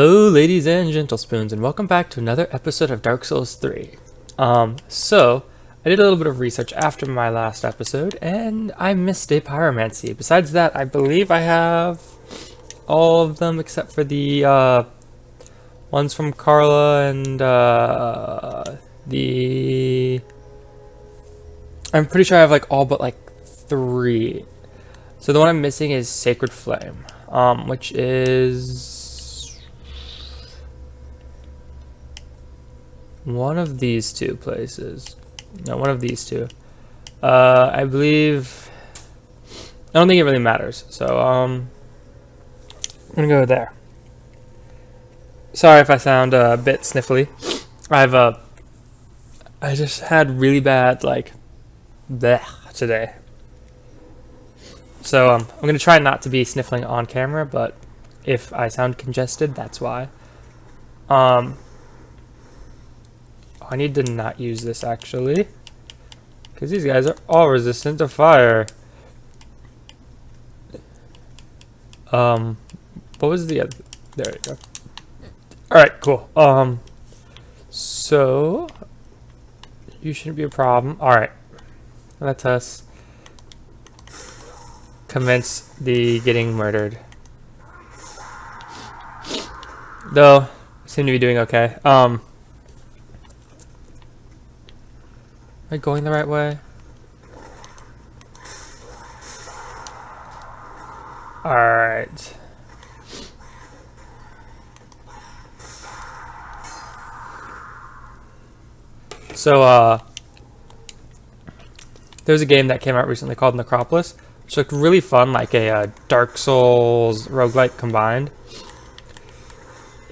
Hello, ladies and gentlespoons, and welcome back to another episode of Dark Souls 3. So, I did a little bit of research after my last episode, and I missed a Pyromancy. Besides that, I believe I have all of them except for the, ones from Carla and, I'm pretty sure I have, all but, 3. So the one I'm missing is Sacred Flame, which is one of these two places. No, one of these two. I believe... I don't think it really matters. So, I'm gonna go there. Sorry if I sound a bit sniffly. I just had really bad, bleh today. So, I'm gonna try not to be sniffling on camera, but if I sound congested, that's why. I need to not use this, actually. Because these guys are all resistant to fire. What was the other... There we go. Alright, cool. So... You shouldn't be a problem. Alright. Let us... commence the getting murdered. Though, I seem to be doing okay. Am I going the right way? Alright. So, there's a game that came out recently called Necropolis, which looked really fun, like a Dark Souls roguelike combined.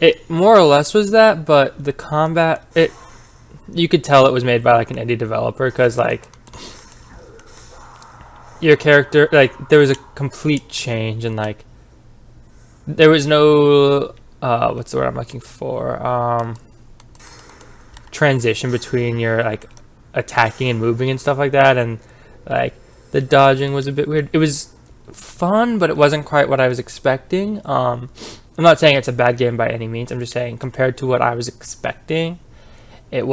It more or less was that, but the combat, you could tell it was made by an indie developer because your character, there was a complete change and there was no what's the word I'm looking for, transition between your attacking and moving and stuff like that, and the dodging was a bit weird. It was fun, but it wasn't quite what I was expecting. I'm not saying it's a bad game by any means. I'm just saying compared to what I was expecting, it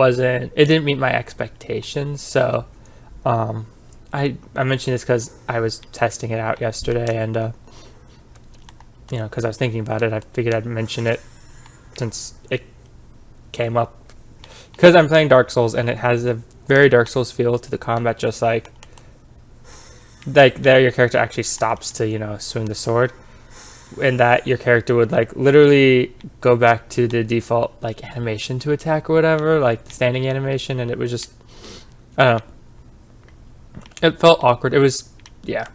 didn't meet my expectations. So I mentioned this because I was testing it out yesterday, and because I was thinking about it, I figured I'd mention it since it came up, because I'm playing Dark Souls and it has a very Dark Souls feel to the combat, just like there your character actually stops to swing the sword, and that your character would literally go back to the default animation to attack or whatever, the standing animation, and it was just, I don't know, it felt awkward. It was, yeah.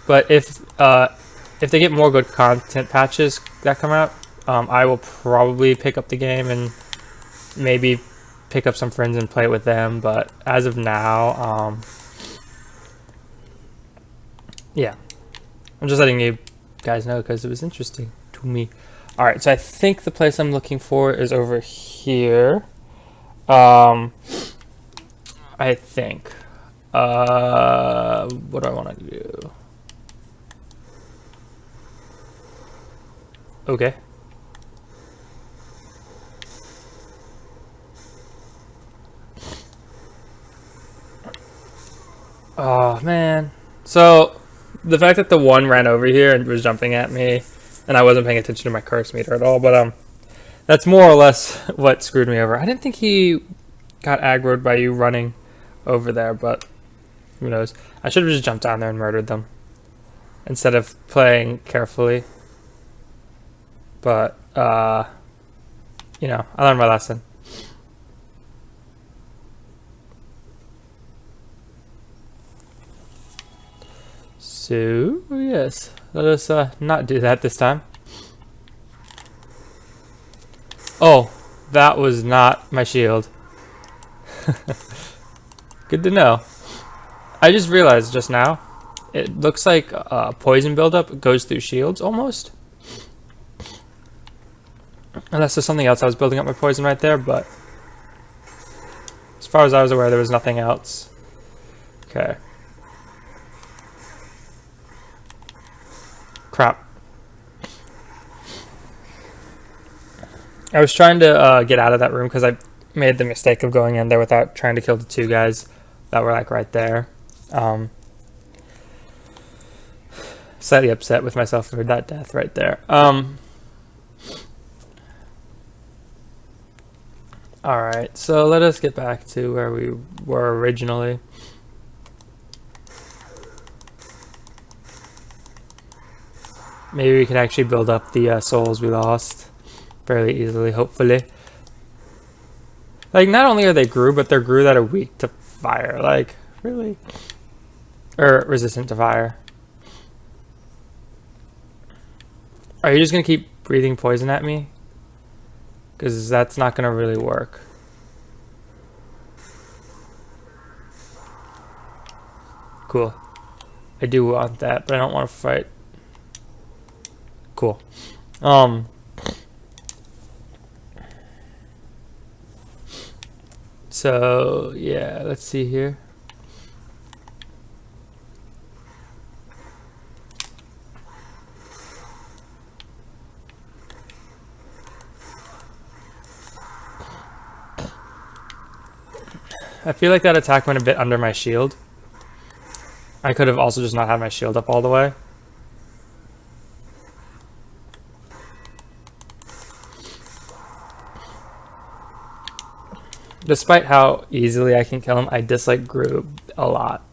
But if they get more good content patches that come out, I will probably pick up the game and maybe pick up some friends and play it with them. But as of now, yeah, I'm just letting you guys know because it was interesting to me. All right, so I think the place I'm looking for is over here. I think. What do I want to do? Okay. Oh, man. So, the fact that the one ran over here and was jumping at me, and I wasn't paying attention to my curse meter at all, but, that's more or less what screwed me over. I didn't think he got aggroed by you running over there, but who knows. I should have just jumped down there and murdered them instead of playing carefully. But, I learned my lesson. So, yes, let us not do that this time. Oh, that was not my shield. Good to know. I just realized just now, it looks like poison buildup goes through shields almost. Unless there's something else. I was building up my poison right there, but as far as I was aware, there was nothing else. Okay. Crap. I was trying to get out of that room because I made the mistake of going in there without trying to kill the two guys that were like right there. Slightly upset with myself for that death right there. Alright, so let us get back to where we were originally. Maybe we can actually build up the souls we lost fairly easily, hopefully. Like, not only are they grew, but they're grew that are weak to fire. Like, really? Or resistant to fire. Are you just going to keep breathing poison at me? Because that's not going to really work. Cool. I do want that, but I don't want to fight. Cool. So, yeah, let's see here. I feel like that attack went a bit under my shield. I could have also just not had my shield up all the way. Despite how easily I can kill him, I dislike Gru a lot.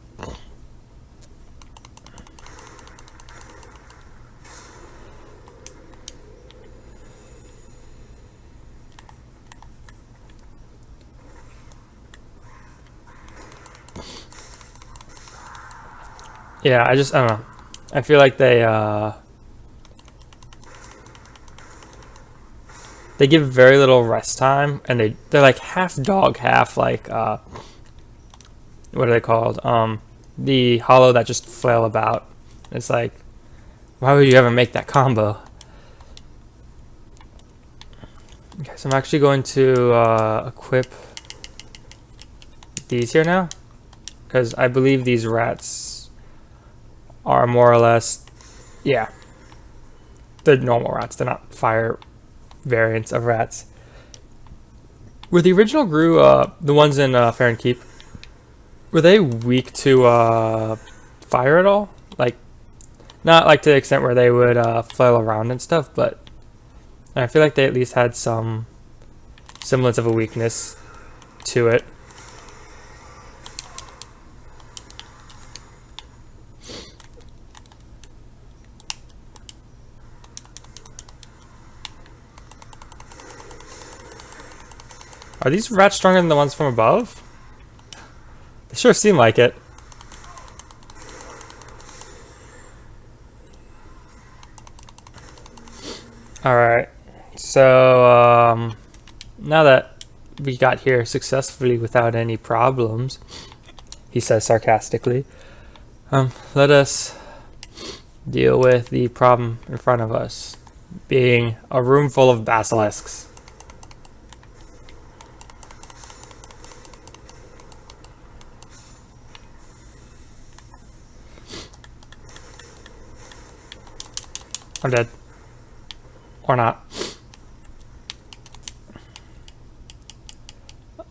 Yeah, I don't know. I feel like they give very little rest time, and they're like half dog, half like what are they called? The hollow that just flail about. It's like, why would you ever make that combo? Okay, so I'm actually going to equip these here now, because I believe these rats are more or less, yeah, they're normal rats. They're not fire variants of rats. Were the original Gru, the ones in Fair and Keep, were they weak to fire at all? Like, not like to the extent where they would flail around and stuff, but I feel like they at least had some semblance of a weakness to it. Are these rats stronger than the ones from above? They sure seem like it. Alright, so now that we got here successfully without any problems, he says sarcastically, let us deal with the problem in front of us, being a room full of basilisks. I'm dead. Or not.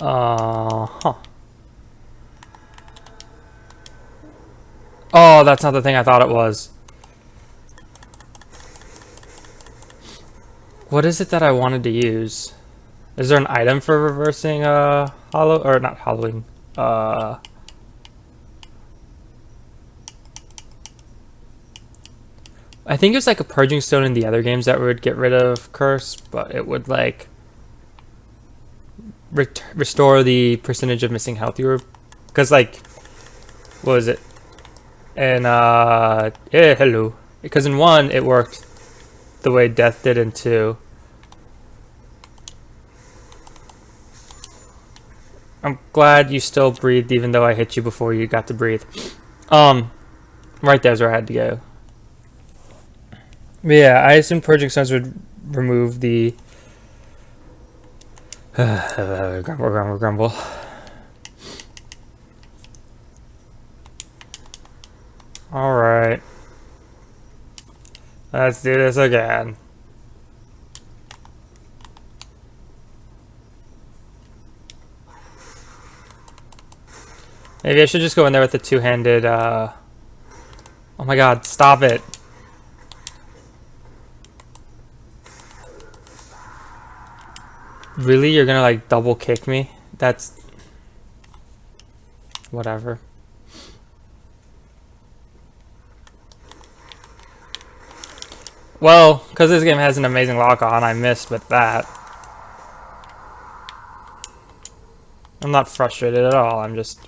Huh. Oh, that's not the thing I thought it was. What is it that I wanted to use? Is there an item for reversing hollow, or not hollowing? I think it's like a purging stone in the other games that would get rid of curse, but it would like restore the percentage of missing health you were, because like, what was it? And yeah, hello. Because in 1 it worked the way death did in 2. I'm glad you still breathed even though I hit you before you got to breathe. Right there's where I had to go. But yeah, I assumed purging stones would remove the grumble. Alright. Let's do this again. Maybe I should just go in there with the two-handed, Oh my god, stop it. Really? You're gonna, like, double kick me? That's... Whatever. Well, because this game has an amazing lock-on, I missed with that. I'm not frustrated at all, I'm just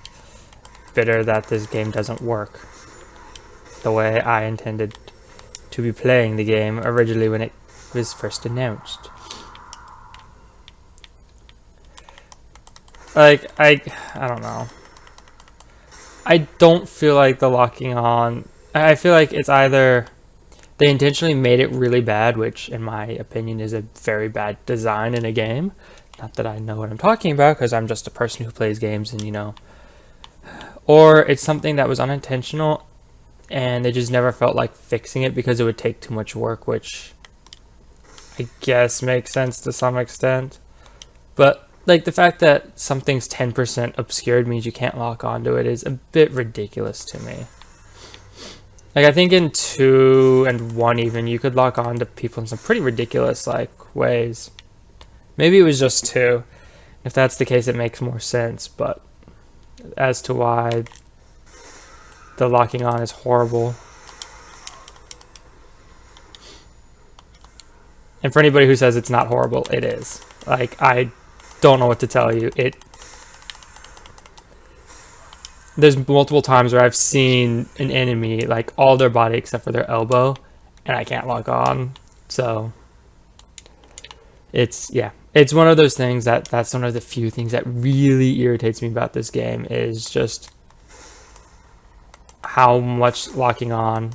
bitter that this game doesn't work the way I intended to be playing the game originally when it was first announced. Like, I don't know. I don't feel like the locking on... I feel like it's either... They intentionally made it really bad, which in my opinion is a very bad design in a game. Not that I know what I'm talking about, because I'm just a person who plays games and, you know. Or it's something that was unintentional, and they just never felt like fixing it because it would take too much work, which I guess makes sense to some extent. But, like, the fact that something's 10% obscured means you can't lock onto it is a bit ridiculous to me. Like, I think in 2 and 1 even, you could lock on to people in some pretty ridiculous, like, ways. Maybe it was just 2. If that's the case, it makes more sense, but as to why the locking on is horrible. And for anybody who says it's not horrible, it is. Like, I don't know what to tell you. There's multiple times where I've seen an enemy, like, all their body except for their elbow, and I can't lock on. So, it's one of those things that's one of the few things that really irritates me about this game, is just how much locking on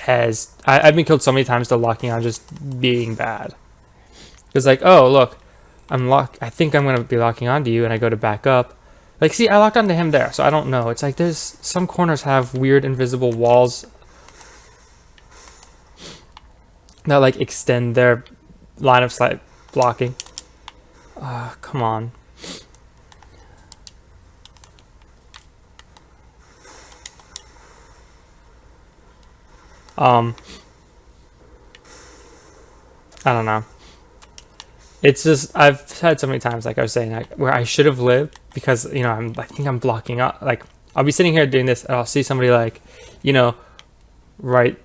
has... I've been killed so many times to locking on just being bad. It's like, oh, look, I think I'm going to be locking onto you, and I go to back up. Like, see, I locked onto him there, so I don't know. It's like there's some corners have weird invisible walls that, like, extend their line of sight blocking. Come on. I don't know. It's just, I've had so many times, like I was saying, where I should have lived because, you know, I think I'm blocking up. Like, I'll be sitting here doing this, and I'll see somebody, like, you know, right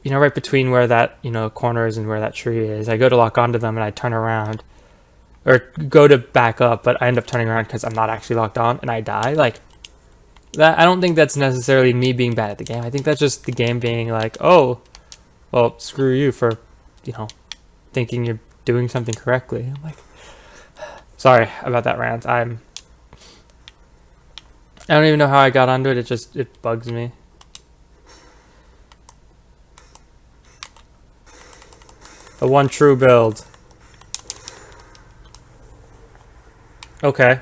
between where that, you know, corner is and where that tree is. I go to lock onto them, and I turn around, or go to back up, but I end up turning around because I'm not actually locked on, and I die. Like, that, I don't think that's necessarily me being bad at the game. I think that's just the game being like, oh, well, screw you for, you know, thinking you're doing something correctly. I'm like, sorry about that rant. I don't even know how I got onto it. It bugs me. The one true build. Okay.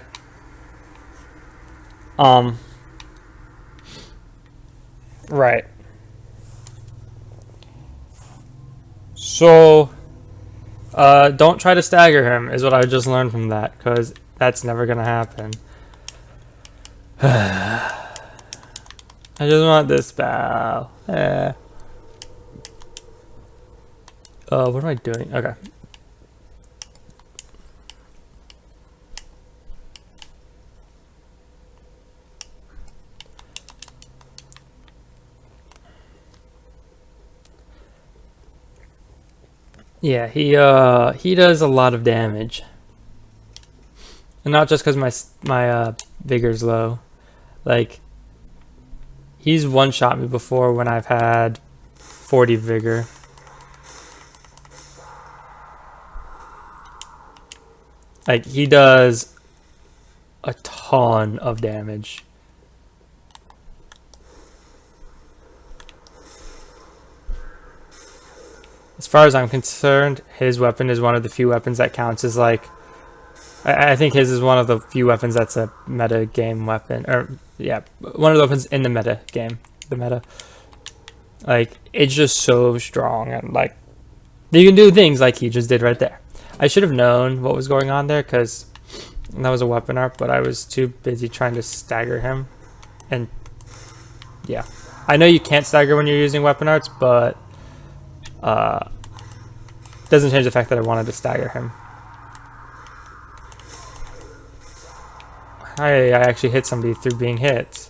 Right. So, don't try to stagger him, is what I just learned from that, because that's never gonna happen. I just want this spell. What am I doing? Okay. Yeah, he does a lot of damage. And not just because my vigor's low. Like, he's one-shot me before when I've had 40 vigor. Like, he does a ton of damage. As far as I'm concerned, his weapon is one of the few weapons that counts as, like... I think his is one of the few weapons that's a meta game weapon. Or, yeah, one of the weapons in the meta game. The meta. Like, it's just so strong. And, like, you can do things like he just did right there. I should have known what was going on there, because And that was a weapon art, but I was too busy trying to stagger him. And yeah, I know you can't stagger when you're using weapon arts, but doesn't change the fact that I wanted to stagger him. I actually hit somebody through being hit.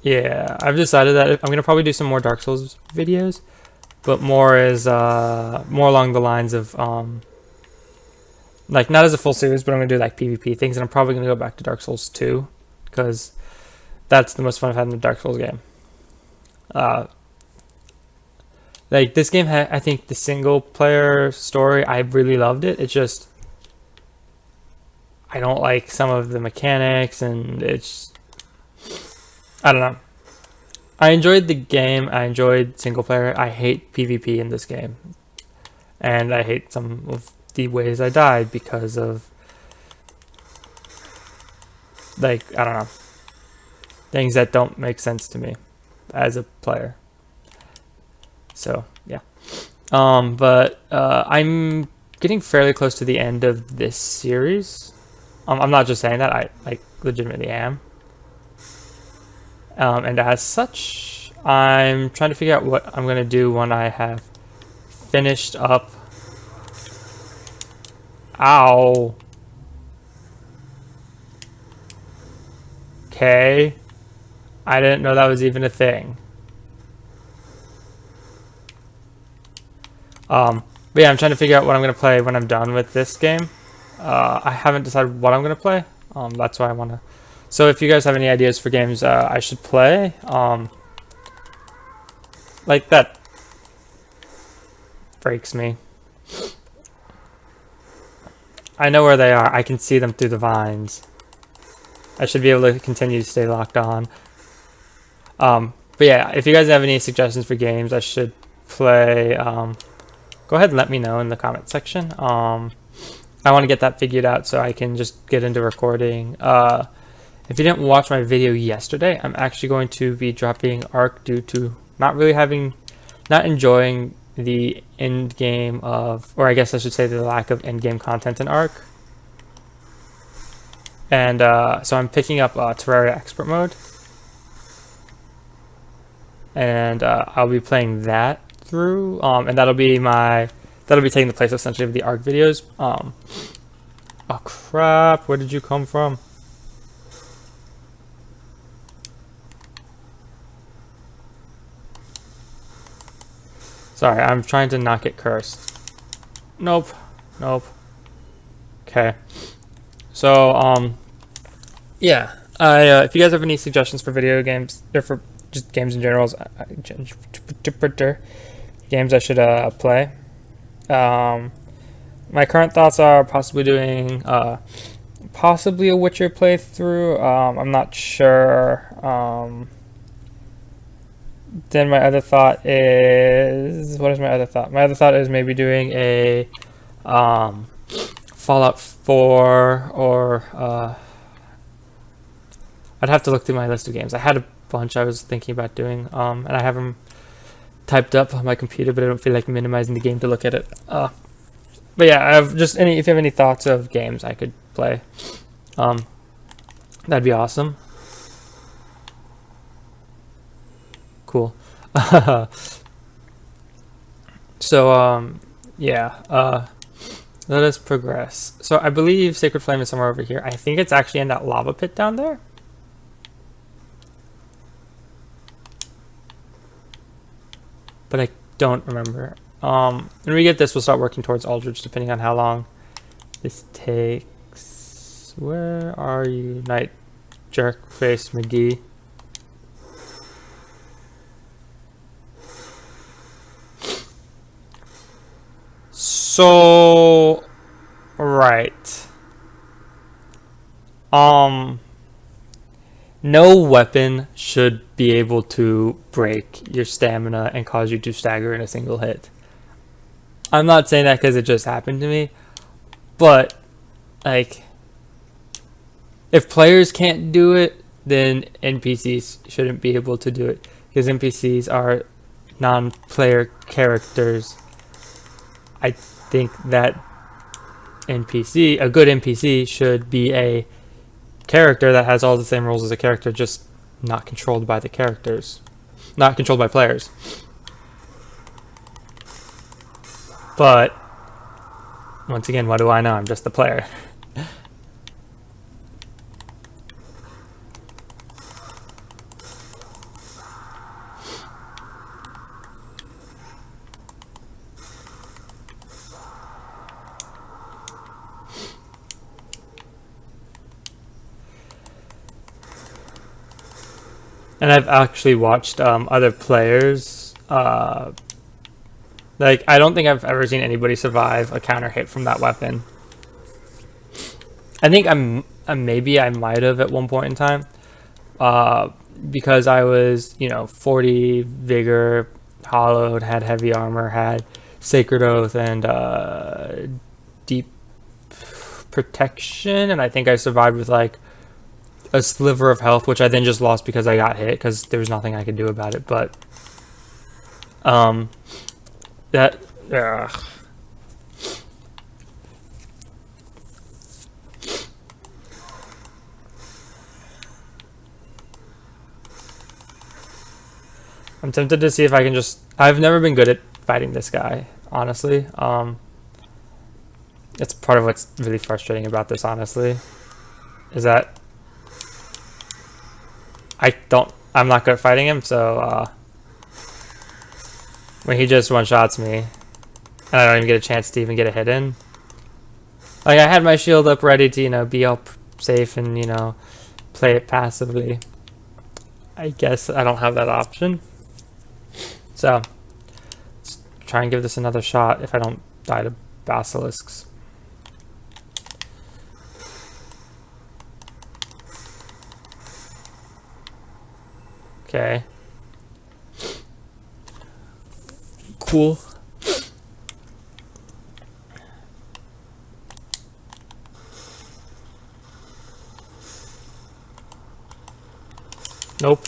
Yeah, I've decided that I'm gonna probably do some more Dark Souls videos, but more along the lines of like not as a full series, but I'm gonna do like PvP things, and I'm probably gonna go back to Dark Souls 2 because that's the most fun I've had in a Dark Souls game. Like this game I think the single player story, I really loved it. It's just I don't like some of the mechanics, and I don't know. I enjoyed the game. I enjoyed single player. I hate PvP in this game. And I hate some of the ways I died because of, like, I don't know, things that don't make sense to me as a player. So, yeah. But I'm getting fairly close to the end of this series. I'm not just saying that. I, like, legitimately am. And as such, I'm trying to figure out what I'm going to do when I have finished up. Ow. Okay. I didn't know that was even a thing. But yeah, I'm trying to figure out what I'm going to play when I'm done with this game. I haven't decided what I'm going to play. That's why I want to. So if you guys have any ideas for games I should play, like that breaks me. I know where they are. I can see them through the vines. I should be able to continue to stay locked on. But yeah, if you guys have any suggestions for games I should play, go ahead and let me know in the comment section. I want to get that figured out so I can just get into recording. If you didn't watch my video yesterday, I'm actually going to be dropping Ark due to not enjoying the end game of, or I guess I should say the lack of end game content in Ark. And so I'm picking up Terraria Expert Mode. And I'll be playing that through, and that'll be taking the place essentially of the Ark videos. Oh crap, where did you come from? Sorry, I'm trying to not get cursed. Nope. Okay. So, yeah. If you guys have any suggestions for video games, or for just games in general, games I should play. My current thoughts are possibly doing possibly a Witcher playthrough. I'm not sure. Then my other thought is, what is my other thought? My other thought is maybe doing a Fallout 4 or I'd have to look through my list of games. I had a bunch I was thinking about doing, and I have them typed up on my computer, but I don't feel like minimizing the game to look at it. But yeah, I've just if you have any thoughts of games I could play, that'd be awesome. Cool. So yeah, let us progress. So I believe Sacred Flame is somewhere over here. I think it's actually in that lava pit down there. But I don't remember. When we get this, we'll start working towards Aldridge, depending on how long this takes. Where are you, Night Jerkface McGee? So, right. No weapon should be able to break your stamina and cause you to stagger in a single hit. I'm not saying that because it just happened to me, but like, if players can't do it, then NPCs shouldn't be able to do it, because NPCs are non-player characters, I think that a good NPC should be a character that has all the same rules as a character, just not controlled by the characters, not controlled by players. But once again, what do I know? I'm just the player. And I've actually watched other players. Like, I don't think I've ever seen anybody survive a counter hit from that weapon. I think maybe I might have at one point in time, because I was 40 vigor, hollowed, had heavy armor, had sacred oath, and deep protection, and I think I survived with like a sliver of health, which I then just lost because I got hit because there was nothing I could do about it. But that I'm tempted to see if I can just. I've never been good at fighting this guy, honestly. That's part of what's really frustrating about this, honestly, is that I'm not good at fighting him, so when he just one-shots me, and I don't even get a chance to even get a hit in. Like, I had my shield up ready to, be all safe and, play it passively. I guess I don't have that option. So, let's try and give this another shot if I don't die to basilisks. Okay. Cool. Nope.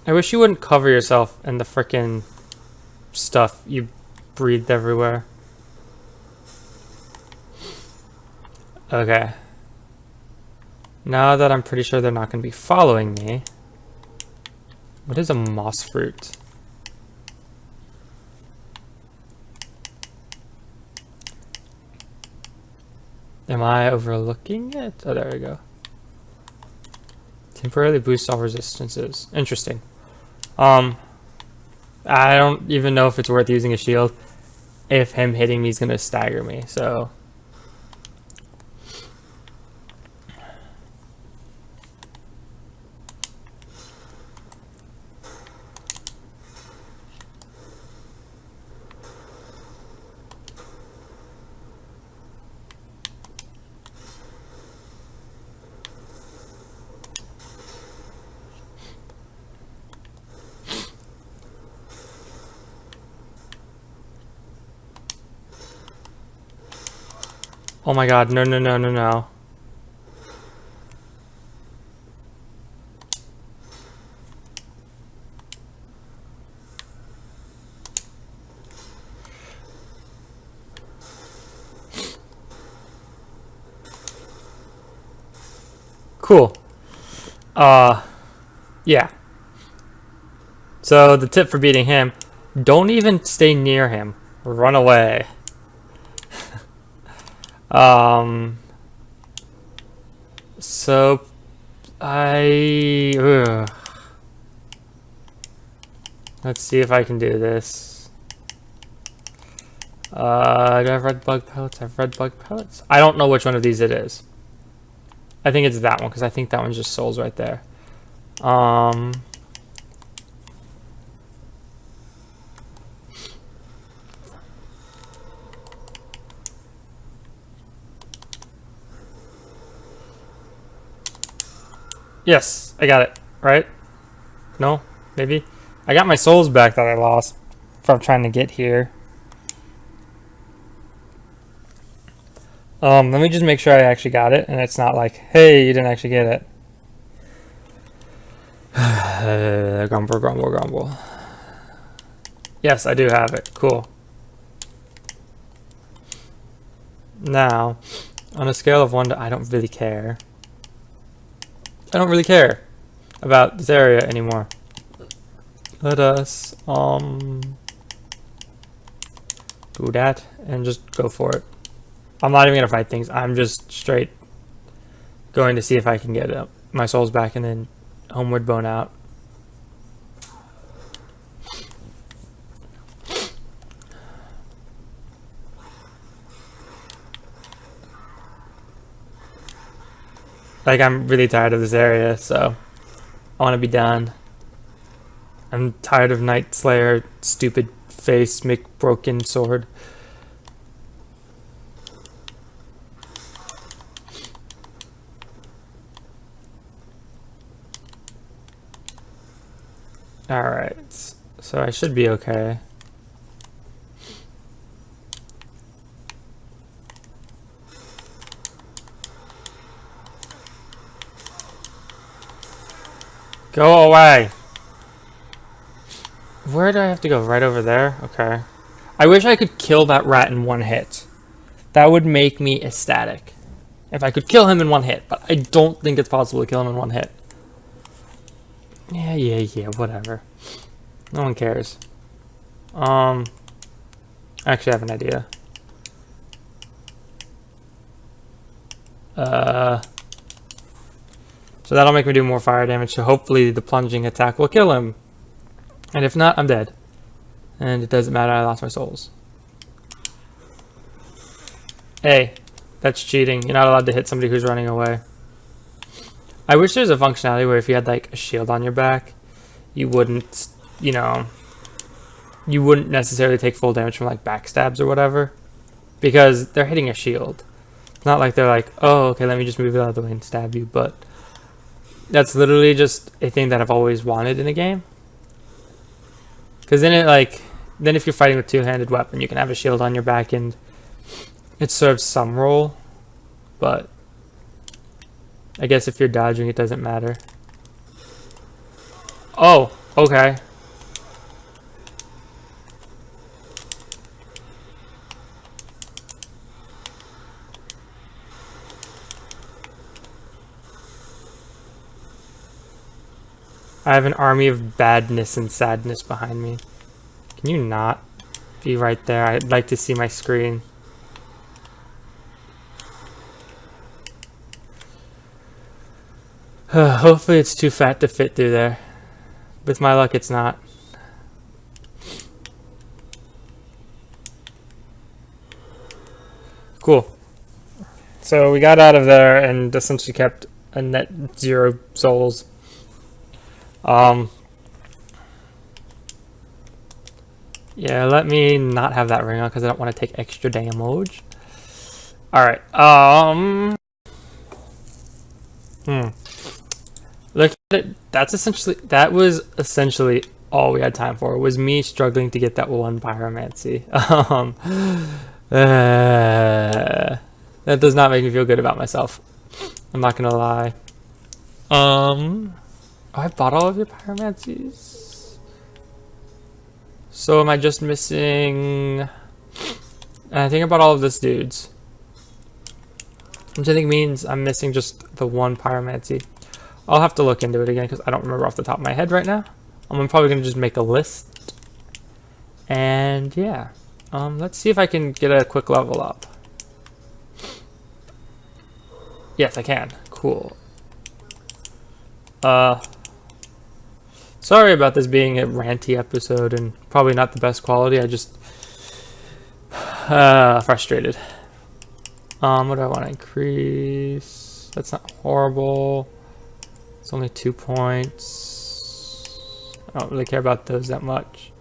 I wish you wouldn't cover yourself in the frickin' stuff you breathed everywhere. Okay. Now that I'm pretty sure they're not going to be following me. What is a moss fruit? Am I overlooking it? Oh, there we go. Temporarily boosts all resistances. Interesting. I don't even know if it's worth using a shield if him hitting me is going to stagger me, so... Oh my god, no, no, no, no, no. Cool. Yeah. So the tip for beating him, don't even stay near him. Run away. So let's see if I can do this. Do I have red bug pellets? I have red bug pellets. I don't know which one of these it is. I think it's that one, because I think that one's just souls right there. Yes, I got it. Right? No? Maybe? I got my souls back that I lost from trying to get here. Let me just make sure I actually got it, and it's not like, hey, you didn't actually get it. Grumble, grumble, grumble. Yes, I do have it. Cool. Now, on a scale of 1 to I don't really care. I don't really care about this area anymore. Let us do that and just go for it. I'm not even gonna fight things. I'm just straight going to see if I can get my souls back and then homeward bone out. Like, I'm really tired of this area, so I want to be done. I'm tired of Night Slayer, stupid face, McBroken sword. Alright, so I should be okay. Go away! Where do I have to go? Right over there? Okay. I wish I could kill that rat in one hit. That would make me ecstatic. If I could kill him in one hit, but I don't think it's possible to kill him in one hit. Yeah, whatever. No one cares. I actually have an idea. So that'll make me do more fire damage, so hopefully the plunging attack will kill him. And if not, I'm dead. And it doesn't matter, I lost my souls. Hey, that's cheating. You're not allowed to hit somebody who's running away. I wish there's a functionality where if you had like a shield on your back, you wouldn't, you know, you wouldn't necessarily take full damage from like backstabs or whatever. Because they're hitting a shield. It's not like they're like, oh, okay, let me just move it out of the way and stab you, but that's literally just a thing that I've always wanted in a game. Because then then if you're fighting with two-handed weapon, you can have a shield on your back and it serves some role. But I guess if you're dodging, it doesn't matter. Oh, okay. I have an army of badness and sadness behind me. Can you not be right there? I'd like to see my screen. Hopefully it's too fat to fit through there. With my luck, it's not. Cool. So we got out of there and essentially kept a net 0 souls. Yeah, let me not have that ring on because I don't want to take extra damage. Alright, look at it. That was essentially all we had time for, was me struggling to get that one pyromancy. That does not make me feel good about myself. I'm not gonna lie. Oh, I bought all of your pyromancies. So am I just missing? I think I bought all of this dudes, which I think means I'm missing just the one pyromancy. I'll have to look into it again because I don't remember off the top of my head right now. I'm probably gonna just make a list, and yeah, let's see if I can get a quick level up. Yes, I can. Cool. Sorry about this being a ranty episode and probably not the best quality. I just frustrated. What do I want to increase? That's not horrible. It's only 2 points. I don't really care about those that much.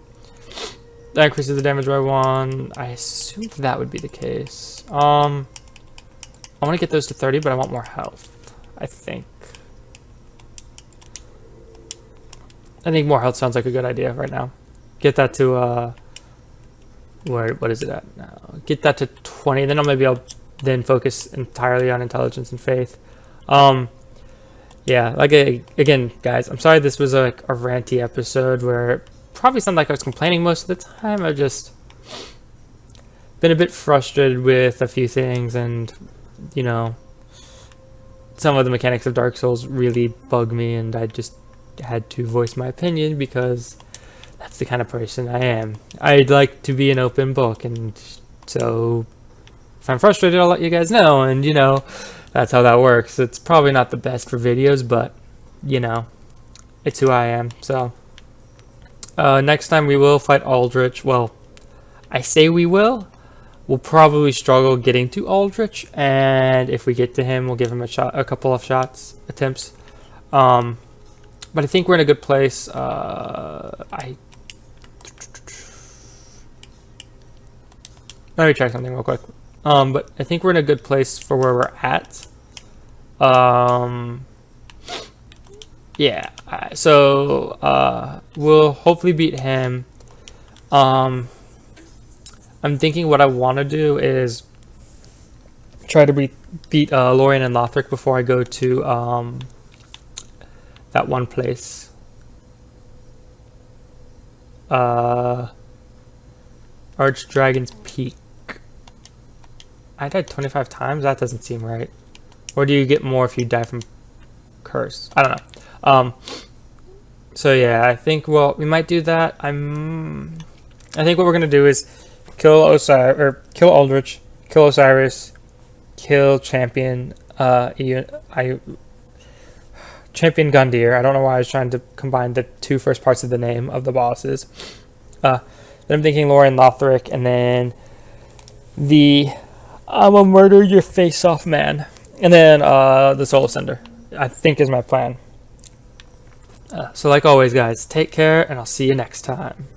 That increases the damage by 1. I assumed that would be the case. I want to get those to 30, but I want more health, I think. I think more health sounds like a good idea right now. Get that to, what is it at now? Get that to 20, then I'll maybe I'll then focus entirely on intelligence and faith. yeah, like again, guys, I'm sorry this was like a ranty episode where it probably sounded like I was complaining most of the time. I've just been a bit frustrated with a few things, and you know, some of the mechanics of Dark Souls really bug me, and I just had to voice my opinion because that's the kind of person I am. I'd like to be an open book, and so if I'm frustrated, I'll let you guys know, and you know, that's how that works. It's probably not the best for videos, but you know, it's who I am. So next time we will fight Aldrich. Well, I say we will. We'll probably struggle getting to Aldrich, and if we get to him, we'll give him a couple of attempts. But I think we're in a good place. Let me check something real quick. But I think we're in a good place for where we're at. Yeah. So we'll hopefully beat him. I'm thinking what I want to do is try to beat Lorien and Lothric before I go to that one place. Archdragon's Peak. I died 25 times? That doesn't seem right. Or do you get more if you die from curse? I don't know. So yeah, I think, well, we might do that. I think what we're gonna do is kill Aldrich, kill Osiris, kill Champion Champion Gundyr. I don't know why I was trying to combine the two first parts of the name of the bosses. Then I'm thinking Lorien Lothric, and then the I'm a murder your face off man, and then the Soul Ascender, I think, is my plan. So like always, guys, take care, and I'll see you next time.